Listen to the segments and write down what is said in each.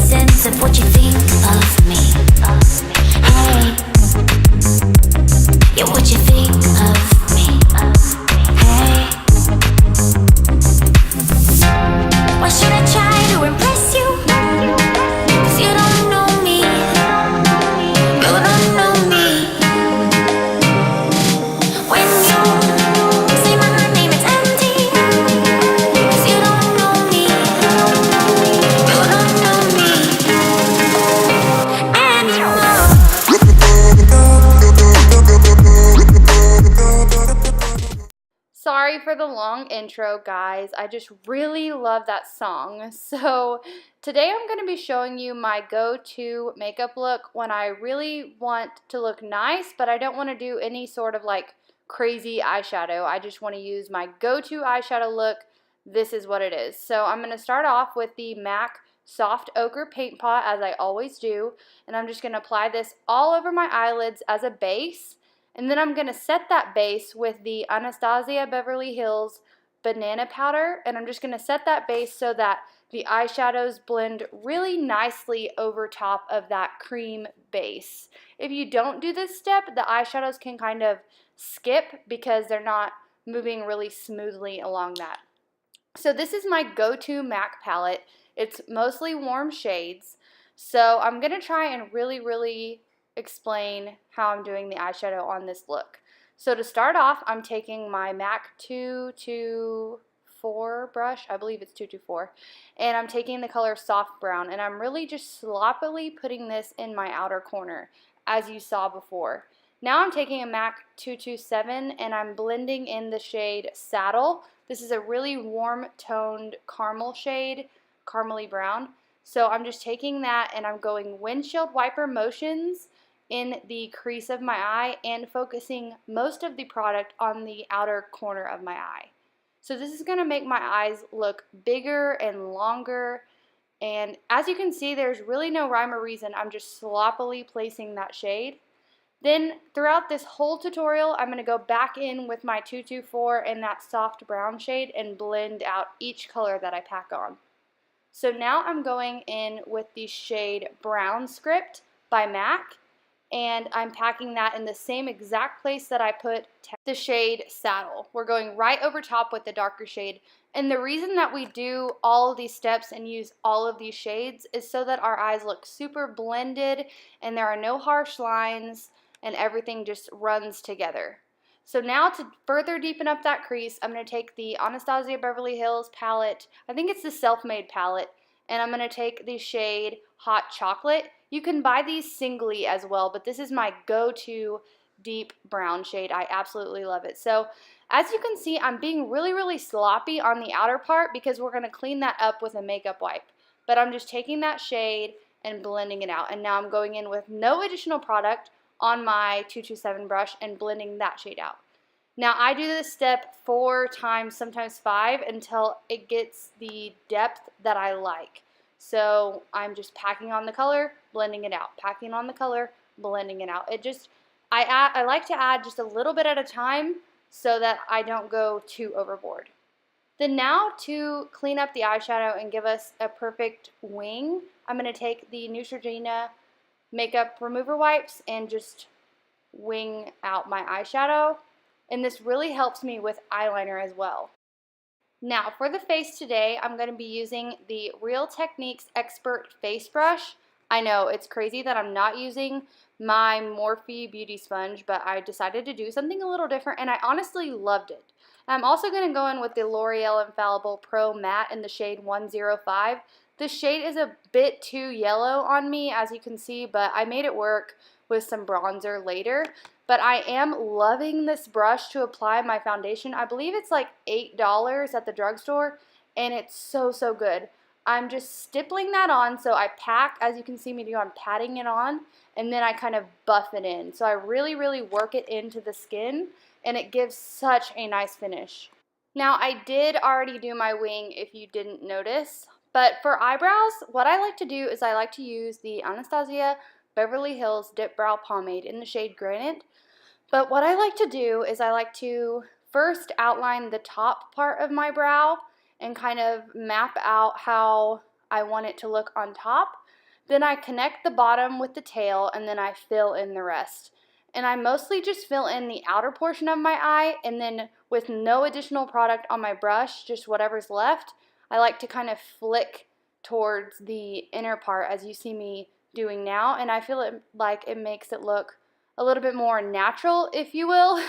sense of what you think of me. Hey, yeah, what you think of me. Hey, why should I try to impress you? 'Cause you don't know me. You don't know me. When you say my name, it's empty. 'Cause you don't know me. You don't know me anymore. Sorry for the long intro, guys. I just really love that song. So today I'm going to be showing you my go-to makeup look when I really want to look nice, but I don't want to do any sort of like crazy eyeshadow. I just want to use my go-to eyeshadow look. This is what it is. So I'm going to start off with the MAC Soft Ochre Paint Pot, as I always do, and I'm just going to apply this all over my eyelids as a base. And then I'm going to set that base with the Anastasia Beverly Hills Banana Powder. And I'm just going to set that base so that the eyeshadows blend really nicely over top of that cream base. If you don't do this step, the eyeshadows can kind of skip because they're not moving really smoothly along that. So this is my go-to MAC palette. It's mostly warm shades. So I'm going to try and really explain how I'm doing the eyeshadow on this look. So to start off, I'm taking my MAC 224 brush, I believe it's 224, and I'm taking the color Soft Brown, and I'm really just sloppily putting this in my outer corner, as you saw before. Now I'm taking a MAC 227 and I'm blending in the shade Saddle. This is a really warm toned caramel shade, caramely brown. So I'm just taking that and I'm going windshield wiper motions in the crease of my eye and focusing most of the product on the outer corner of my eye. So this is going to make my eyes look bigger and longer, and as you can see, there's really no rhyme or reason. I'm just sloppily placing that shade. Then throughout this whole tutorial, I'm going to go back in with my 224 and that soft brown shade and blend out each color that I pack on. So now I'm going in with the shade Brown Script by MAC, and I'm packing that in the same exact place that I put the shade Saddle. We're going right over top with the darker shade. And the reason that we do all of these steps and use all of these shades is so that our eyes look super blended and there are no harsh lines and everything just runs together. So now to further deepen up that crease, I'm going to take the Anastasia Beverly Hills palette. I think it's the Self-Made palette. And I'm going to take the shade Hot Chocolate. You can buy these singly as well, but this is my go-to deep brown shade. I absolutely love it. So as you can see, I'm being really sloppy on the outer part because we're going to clean that up with a makeup wipe. But I'm just taking that shade and blending it out. And now I'm going in with no additional product on my 227 brush and blending that shade out. Now I do this step 4 times, sometimes 5, until it gets the depth that I like. So I'm just packing on the color, blending it out, packing on the color, blending it out. I like to add just a little bit at a time so that I don't go too overboard. Then now to clean up the eyeshadow and give us a perfect wing, I'm going to take the Neutrogena makeup remover wipes and just wing out my eyeshadow. And this really helps me with eyeliner as well. Now for the face today, I'm going to be using the Real Techniques Expert Face Brush. I know it's crazy that I'm not using my Morphe Beauty Sponge, but I decided to do something a little different and I honestly loved it. I'm also going to go in with the L'Oreal Infallible Pro Matte in the shade 105. This shade is a bit too yellow on me, as you can see, but I made it work with some bronzer later. But I am loving this brush to apply my foundation. I believe it's like $8 at the drugstore, and it's so good. I'm just stippling that on, so I pack, as you can see me do, I'm patting it on, and then I kind of buff it in. So I really work it into the skin, and it gives such a nice finish. Now I did already do my wing if you didn't notice, but for eyebrows, what I like to do is I like to use the Anastasia Beverly Hills Dip Brow Pomade in the shade Granite. But what I like to do is I like to first outline the top part of my brow and kind of map out how I want it to look on top. Then I connect the bottom with the tail, and then I fill in the rest. And I mostly just fill in the outer portion of my eye, and then with no additional product on my brush, just whatever's left, I like to kind of flick towards the inner part as you see me doing now, and I feel like it makes it look a little bit more natural, if you will.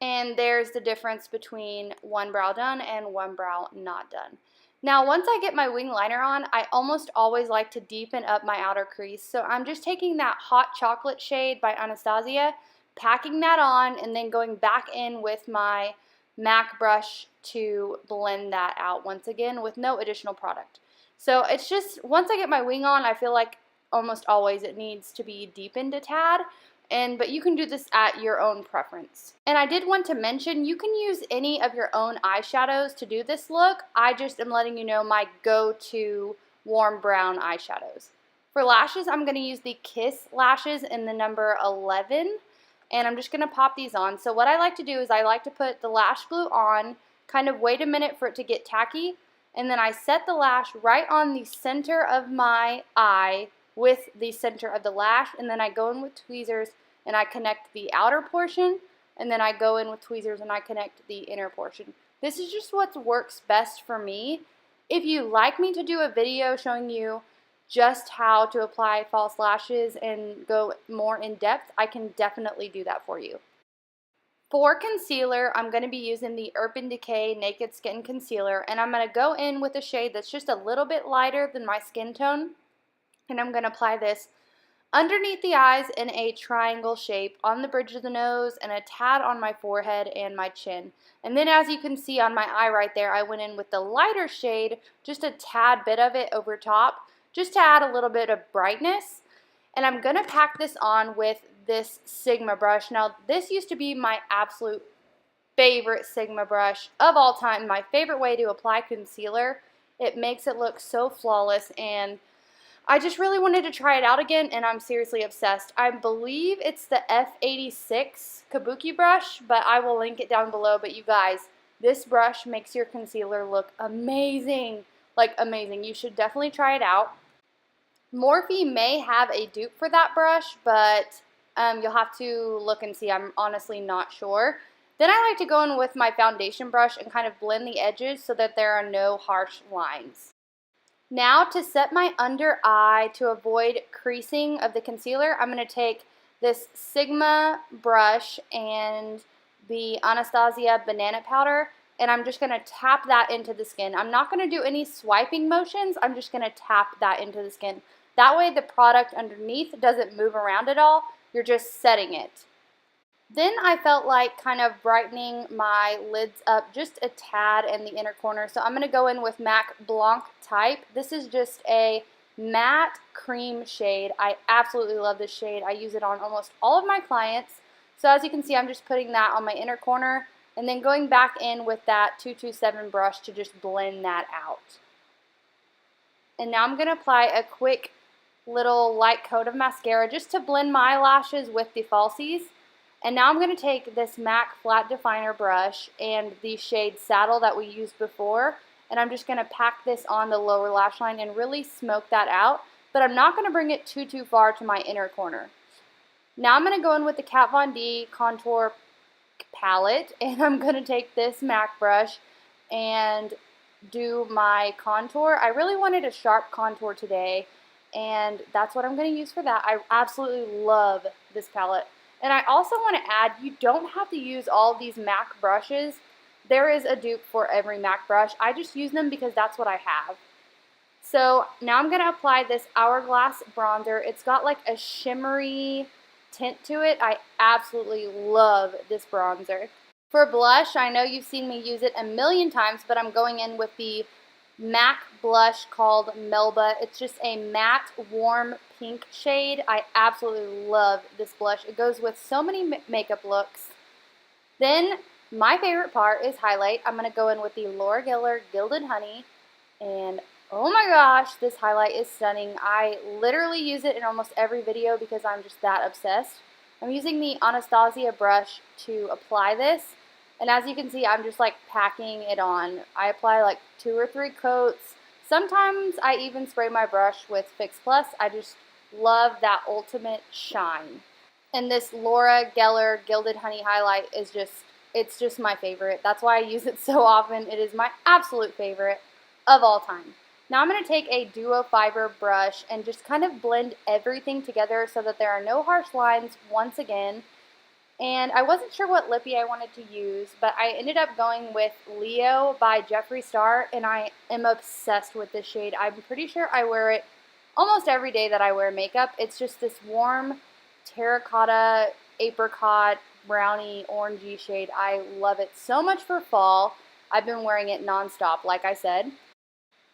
And there's the difference between one brow done and one brow not done. Now, once I get my wing liner on, I almost always like to deepen up my outer crease. So I'm just taking that Hot Chocolate shade by Anastasia, packing that on, and then going back in with my MAC brush to blend that out once again with no additional product. So it's just, once I get my wing on, I feel like almost always it needs to be deepened a tad. But you can do this at your own preference. And I did want to mention, you can use any of your own eyeshadows to do this look. I just am letting you know my go-to warm brown eyeshadows. For lashes, I'm going to use the Kiss lashes in the number 11, and I'm just going to pop these on. So what I like to do is I like to put the lash glue on, kind of wait a minute for it to get tacky, and then I set the lash right on the center of my eye with the center of the lash, and then I go in with tweezers and I connect the outer portion, and then I go in with tweezers and I connect the inner portion. This is just what works best for me. If you like me to do a video showing you just how to apply false lashes and go more in depth, I can definitely do that for you. For concealer, I'm going to be using the Urban Decay Naked Skin Concealer, and I'm going to go in with a shade that's just a little bit lighter than my skin tone, and I'm going to apply this underneath the eyes in a triangle shape, on the bridge of the nose, and a tad on my forehead and my chin. And then as you can see on my eye right there, I went in with the lighter shade, just a tad bit of it over top, just to add a little bit of brightness. And I'm going to pack this on with this Sigma brush. Now, this used to be my absolute favorite Sigma brush of all time, my favorite way to apply concealer. It makes it look so flawless, and I just really wanted to try it out again, and I'm seriously obsessed. I believe it's the F86 Kabuki brush, but I will link it down below. But you guys, this brush makes your concealer look amazing. Like amazing. You should definitely try it out. Morphe may have a dupe for that brush, but you'll have to look and see. I'm honestly not sure. Then I like to go in with my foundation brush and kind of blend the edges so that there are no harsh lines. Now, to set my under eye to avoid creasing of the concealer, I'm going to take this Sigma brush and the Anastasia banana powder, and I'm just going to tap that into the skin. I'm not going to do any swiping motions. I'm just going to tap that into the skin. That way the product underneath doesn't move around at all. You're just setting it. Then I felt like kind of brightening my lids up just a tad in the inner corner. So I'm going to go in with MAC Blanc Type. This is just a matte cream shade. I absolutely love this shade. I use it on almost all of my clients. So as you can see, I'm just putting that on my inner corner and then going back in with that 227 brush to just blend that out. And now I'm going to apply a quick little light coat of mascara just to blend my eyelashes with the falsies. And now I'm going to take this MAC Flat Definer brush and the shade Saddle that we used before, and I'm just going to pack this on the lower lash line and really smoke that out, but I'm not going to bring it too far to my inner corner. Now I'm going to go in with the Kat Von D Contour Palette, and I'm going to take this MAC brush and do my contour. I really wanted a sharp contour today, and that's what I'm going to use for that. I absolutely love this palette. And I also want to add, you don't have to use all these MAC brushes. There is a dupe for every MAC brush. I just use them because that's what I have. So now I'm going to apply this Hourglass bronzer. It's got like a shimmery tint to it. I absolutely love this bronzer. For blush, I know you've seen me use it a million times, but I'm going in with the MAC blush called Melba. It's just a matte, warm pink shade. I absolutely love this blush. It goes with so many makeup looks. Then, my favorite part is highlight. I'm going to go in with the Laura Geller Gilded Honey, and oh my gosh, this highlight is stunning. I literally use it in almost every video because I'm just that obsessed. I'm using the Anastasia brush to apply this. And as you can see, I'm just like packing it on. I apply like 2 or 3 coats. Sometimes I even spray my brush with Fix Plus. I just love that ultimate shine. And this Laura Geller Gilded Honey highlight is it's just my favorite. That's why I use it so often. It is my absolute favorite of all time. Now I'm going to take a duo fiber brush and just kind of blend everything together so that there are no harsh lines once again. And I wasn't sure what lippy I wanted to use, but I ended up going with Leo by Jeffree Star, and I am obsessed with this shade. I'm pretty sure I wear it almost every day that I wear makeup. It's just this warm terracotta, apricot, brownie, orangey shade. I love it so much for fall. I've been wearing it nonstop, like I said.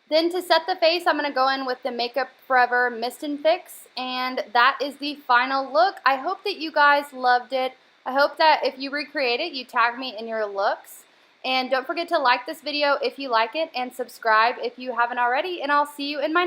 Then to set the face, I'm going to go in with the Makeup Forever Mist and Fix, and that is the final look. I hope that you guys loved it. I hope that if you recreate it, you tag me in your looks. And don't forget to like this video if you like it, and subscribe if you haven't already, and I'll see you in my next